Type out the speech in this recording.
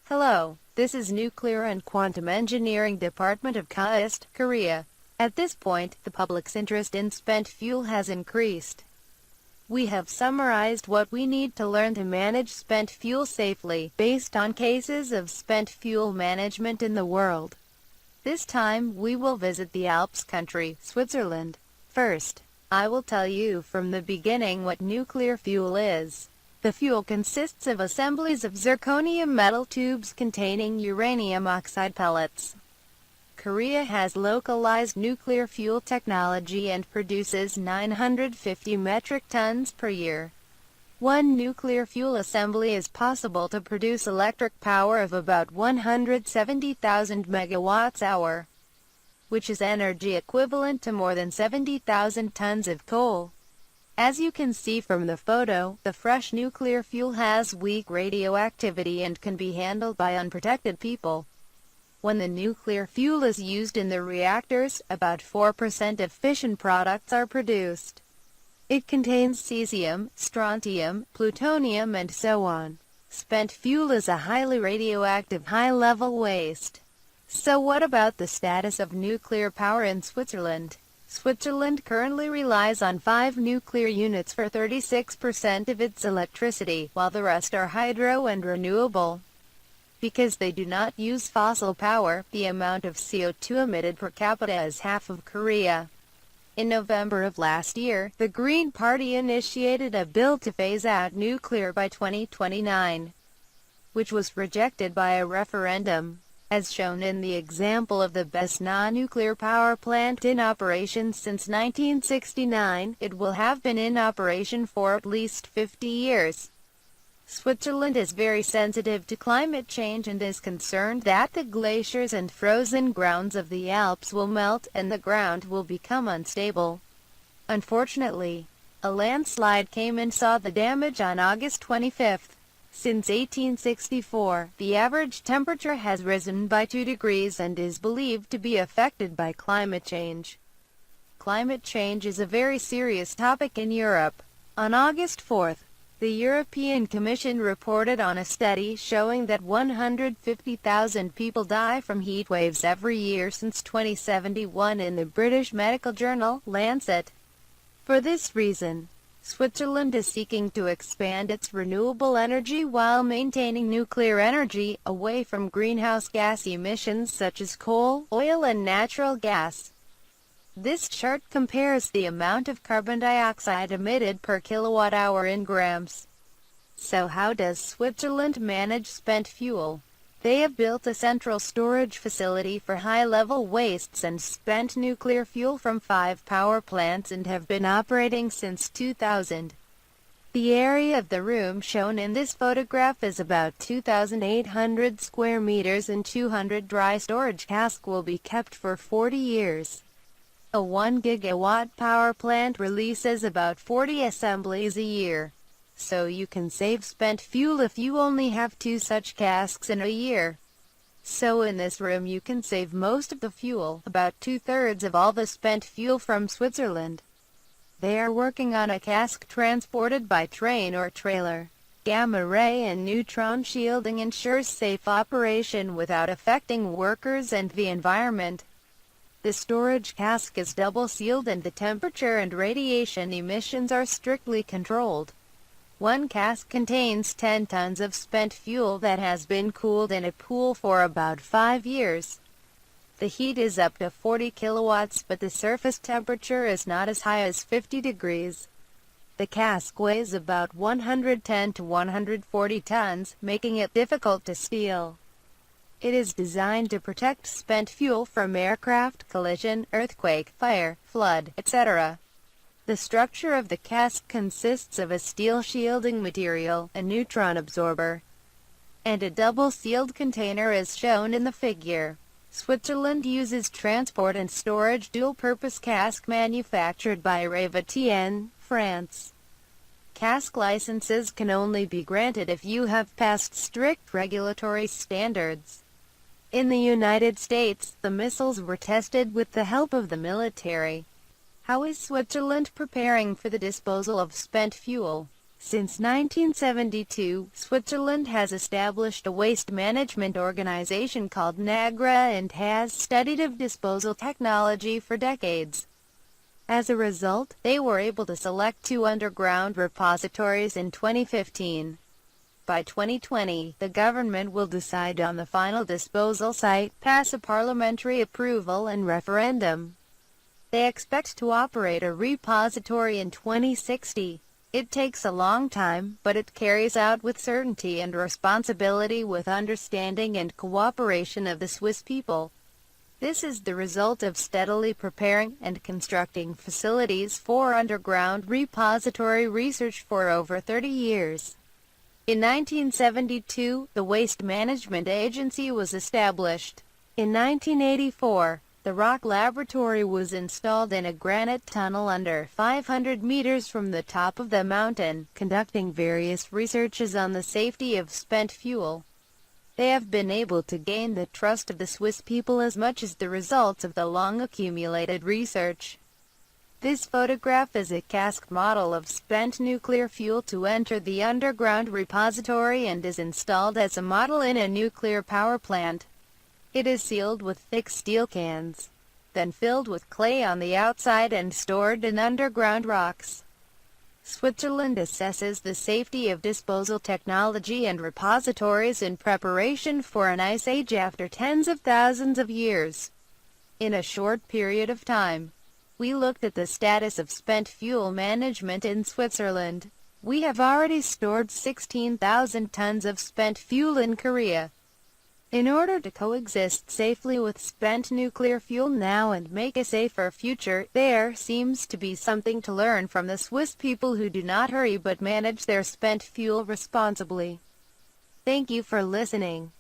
Hello, this is Nuclear and Quantum Engineering Department of KAIST, Korea. At this point, the public's interest in spent fuel has increased. We have summarized what we need to learn to manage spent fuel safely, based on cases of spent fuel management in the world. This time, we will visit the Alps country, Switzerland. First, I will tell you from the beginning what nuclear fuel is. The fuel consists of assemblies of zirconium metal tubes containing uranium oxide pellets. Korea has localized nuclear fuel technology and produces 950 metric tons per year. One nuclear fuel assembly is possible to produce electric power of about 170,000 megawatts-hour, which is energy equivalent to more than 70,000 tons of coal. As you can see from the photo, the fresh nuclear fuel has weak radioactivity and can be handled by unprotected people. When the nuclear fuel is used in the reactors, about 4% of fission products are produced. It contains cesium, strontium, plutonium, and so on. Spent fuel is a highly radioactive, high-level waste. So what about the status of nuclear power in Switzerland? Switzerland currently relies on 5 nuclear units for 36% of its electricity, while the rest are hydro and renewable. Because they do not use fossil power, the amount of CO2 emitted per capita is half of Korea. In November of last year, the Green Party initiated a bill to phase out nuclear by 2029, which was rejected by a referendum. As shown in the example of the Besna nuclear power plant in operation since 1969, it will have been in operation for at least 50 years. Switzerland is very sensitive to climate change and is concerned that the glaciers and frozen grounds of the Alps will melt and the ground will become unstable. Unfortunately, a landslide came and saw the damage on August 25. Since 1864, the average temperature has risen by 2 degrees and is believed to be affected by climate change. Climate change is a very serious topic in Europe. On August 4, the European Commission reported on a study showing that 150,000 people die from heat waves every year since 2071 in the British medical journal, Lancet. For this reason, Switzerland is seeking to expand its renewable energy while maintaining nuclear energy, away from greenhouse gas emissions such as coal, oil and natural gas. This chart compares the amount of carbon dioxide emitted per kilowatt-hour in grams. So how does Switzerland manage spent fuel? They have built a central storage facility for high-level wastes and spent nuclear fuel from 5 power plants and have been operating since 2000. The area of the room shown in this photograph is about 2,800 square meters and 200 dry storage casks will be kept for 40 years. A 1 gigawatt power plant releases about 40 assemblies a year. So you can save spent fuel if you only have 2 such casks in a year. So in this room you can save most of the fuel, about 2/3 of all the spent fuel from Switzerland. They are working on a cask transported by train or trailer. Gamma ray and neutron shielding ensures safe operation without affecting workers and the environment. The storage cask is double-sealed and the temperature and radiation emissions are strictly controlled. One cask contains 10 tons of spent fuel that has been cooled in a pool for about 5 years. The heat is up to 40 kilowatts, but the surface temperature is not as high as 50 degrees. The cask weighs about 110 to 140 tons, making it difficult to steal. It is designed to protect spent fuel from aircraft collision, earthquake, fire, flood, etc. The structure of the cask consists of a steel shielding material, a neutron absorber, and a double-sealed container as shown in the figure. Switzerland uses transport and storage dual-purpose cask manufactured by Rayvatien, France. Cask licenses can only be granted if you have passed strict regulatory standards. In the United States, the missiles were tested with the help of the military. How is Switzerland preparing for the disposal of spent fuel? Since 1972, Switzerland has established a waste management organization called NAGRA and has studied of disposal technology for decades. As a result, they were able to select 2 underground repositories in 2015. By 2020, the government will decide on the final disposal site, pass a parliamentary approval and referendum. They expect to operate a repository in 2060. It takes a long time, but it carries out with certainty and responsibility with understanding and cooperation of the Swiss people. This is the result of steadily preparing and constructing facilities for underground repository research for over 30 years. In 1972, the Waste Management Agency was established. In 1984, the Rock Laboratory was installed in a granite tunnel under 500 meters from the top of the mountain, conducting various researches on the safety of spent fuel. They have been able to gain the trust of the Swiss people as much as the results of the long accumulated research. This photograph is a cast model of spent nuclear fuel to enter the underground repository and is installed as a model in a nuclear power plant. It is sealed with thick steel cans, then filled with clay on the outside and stored in underground rocks. Switzerland assesses the safety of disposal technology and repositories in preparation for an ice age after tens of thousands of years. In a short period of time, we looked at the status of spent fuel management in Switzerland. We have already stored 16,000 tons of spent fuel in Korea. In order to coexist safely with spent nuclear fuel now and make a safer future, there seems to be something to learn from the Swiss people who do not hurry but manage their spent fuel responsibly. Thank you for listening.